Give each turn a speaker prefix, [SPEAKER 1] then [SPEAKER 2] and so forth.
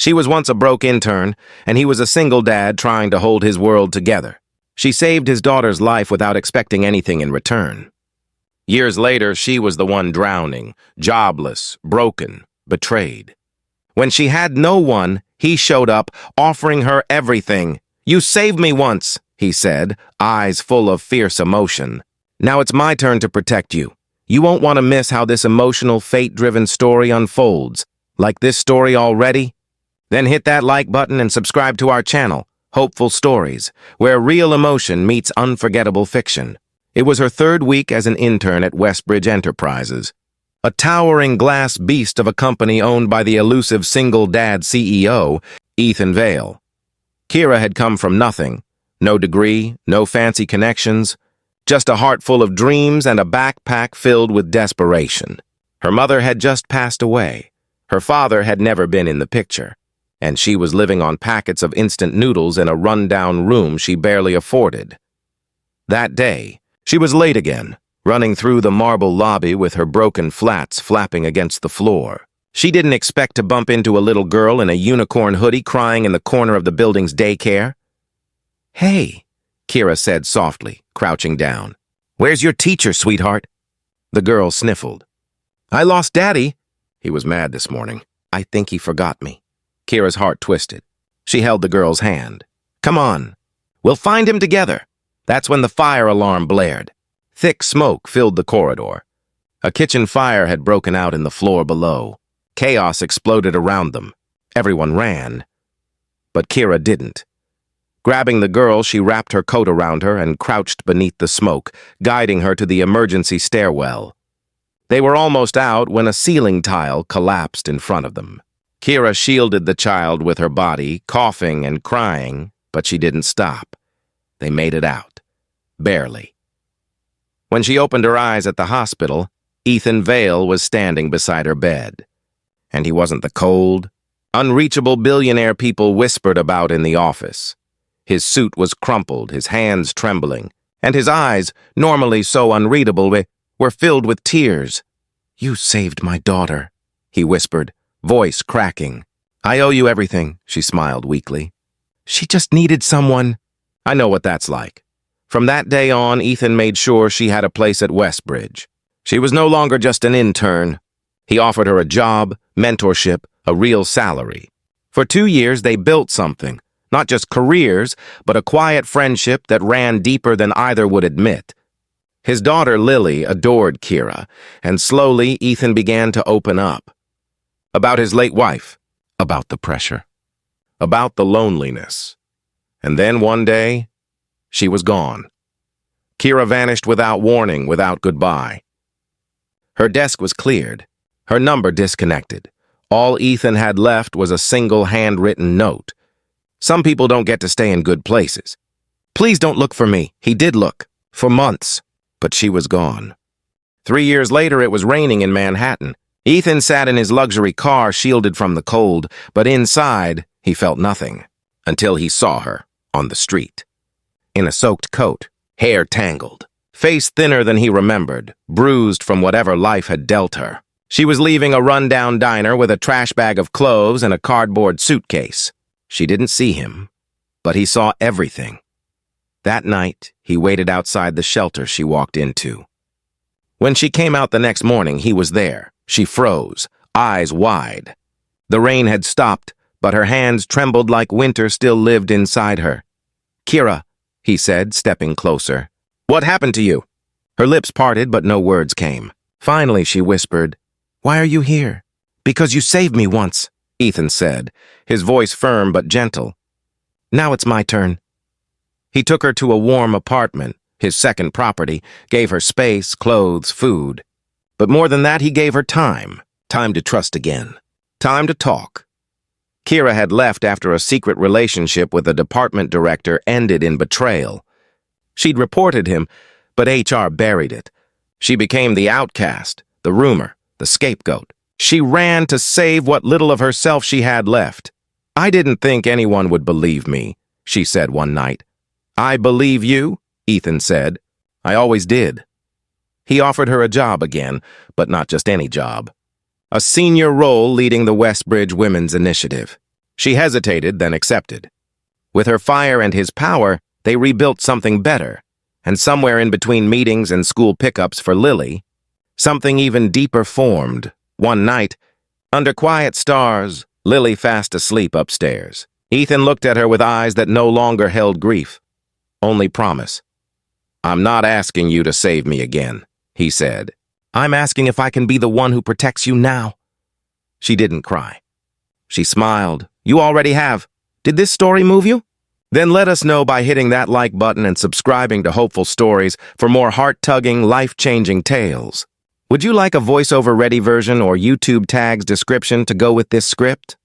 [SPEAKER 1] She was once a broke intern, and he was a single dad trying to hold his world together. She saved his daughter's life without expecting anything in return. Years later, she was the one drowning, jobless, broken, betrayed. When she had no one, he showed up, offering her everything. "You saved me once," he said, eyes full of fierce emotion. "Now it's my turn to protect you. You won't want to miss how this emotional, fate-driven story unfolds. Like this story already? Then hit that like button and subscribe to our channel, Hopeful Stories, where real emotion meets unforgettable fiction. It was her third week as an intern at Westbridge Enterprises, a towering glass beast of a company owned by the elusive single-dad CEO, Ethan Vale. Kira had come from nothing. No degree, no fancy connections, just a heart full of dreams and a backpack filled with desperation. Her mother had just passed away. Her father had never been in the picture, and she was living on packets of instant noodles in a run-down room she barely afforded. That day, she was late again, running through the marble lobby with her broken flats flapping against the floor. She didn't expect to bump into a little girl in a unicorn hoodie crying in the corner of the building's daycare. "Hey," Kira said softly, crouching down. "Where's your teacher, sweetheart?" The girl sniffled. "I lost Daddy." He was mad this morning. "I think he forgot me." Kira's heart twisted. She held the girl's hand. "Come on. We'll find him together." That's when the fire alarm blared. Thick smoke filled the corridor. A kitchen fire had broken out in the floor below. Chaos exploded around them. Everyone ran. But Kira didn't. Grabbing the girl, she wrapped her coat around her and crouched beneath the smoke, guiding her to the emergency stairwell. They were almost out when a ceiling tile collapsed in front of them. Kira shielded the child with her body, coughing and crying, but she didn't stop. They made it out. Barely. When she opened her eyes at the hospital, Ethan Vale was standing beside her bed. And he wasn't the cold, unreachable billionaire people whispered about in the office. His suit was crumpled, his hands trembling, and his eyes, normally so unreadable, were filled with tears. "You saved my daughter," he whispered, voice cracking. "I owe you everything," she smiled weakly. "She just needed someone." "I know what that's like." From that day on, Ethan made sure she had a place at Westbridge. She was no longer just an intern. He offered her a job, mentorship, a real salary. For 2 years, they built something. Not just careers, but a quiet friendship that ran deeper than either would admit. His daughter, Lily, adored Kira, and slowly Ethan began to open up. About his late wife, about the pressure, about the loneliness. And then one day, she was gone. Kira vanished without warning, without goodbye. Her desk was cleared, her number disconnected. All Ethan had left was a single handwritten note. "Some people don't get to stay in good places. Please don't look for me." He did look, for months, but she was gone. 3 years later, it was raining in Manhattan. Ethan sat in his luxury car, shielded from the cold, but inside, he felt nothing, until he saw her on the street. In a soaked coat, hair tangled, face thinner than he remembered, bruised from whatever life had dealt her. She was leaving a rundown diner with a trash bag of clothes and a cardboard suitcase. She didn't see him, but he saw everything. That night, he waited outside the shelter she walked into. When she came out the next morning, he was there. She froze, eyes wide. The rain had stopped, but her hands trembled like winter still lived inside her. "Kira," he said, stepping closer. "What happened to you?" Her lips parted, but no words came. Finally, she whispered, "Why are you here?" "Because you saved me once," Ethan said, his voice firm but gentle. "Now it's my turn." He took her to a warm apartment, his second property, gave her space, clothes, food. But more than that, he gave her time to trust again, time to talk. Kira had left after a secret relationship with a department director ended in betrayal. She'd reported him, but HR buried it. She became the outcast, the rumor, the scapegoat. She ran to save what little of herself she had left. "I didn't think anyone would believe me," she said one night. "I believe you," Ethan said. "I always did." He offered her a job again, but not just any job. A senior role leading the Westbridge Women's Initiative. She hesitated, then accepted. With her fire and his power, they rebuilt something better, and somewhere in between meetings and school pickups for Lily, something even deeper formed. One night, under quiet stars, Lily fast asleep upstairs. Ethan looked at her with eyes that no longer held grief, only promise. "I'm not asking you to save me again," he said. "I'm asking if I can be the one who protects you now." She didn't cry. She smiled. "You already have. Did this story move you? Then let us know by hitting that like button and subscribing to Hopeful Stories for more heart-tugging, life-changing tales. Would you like a voiceover-ready version or YouTube tags description to go with this script?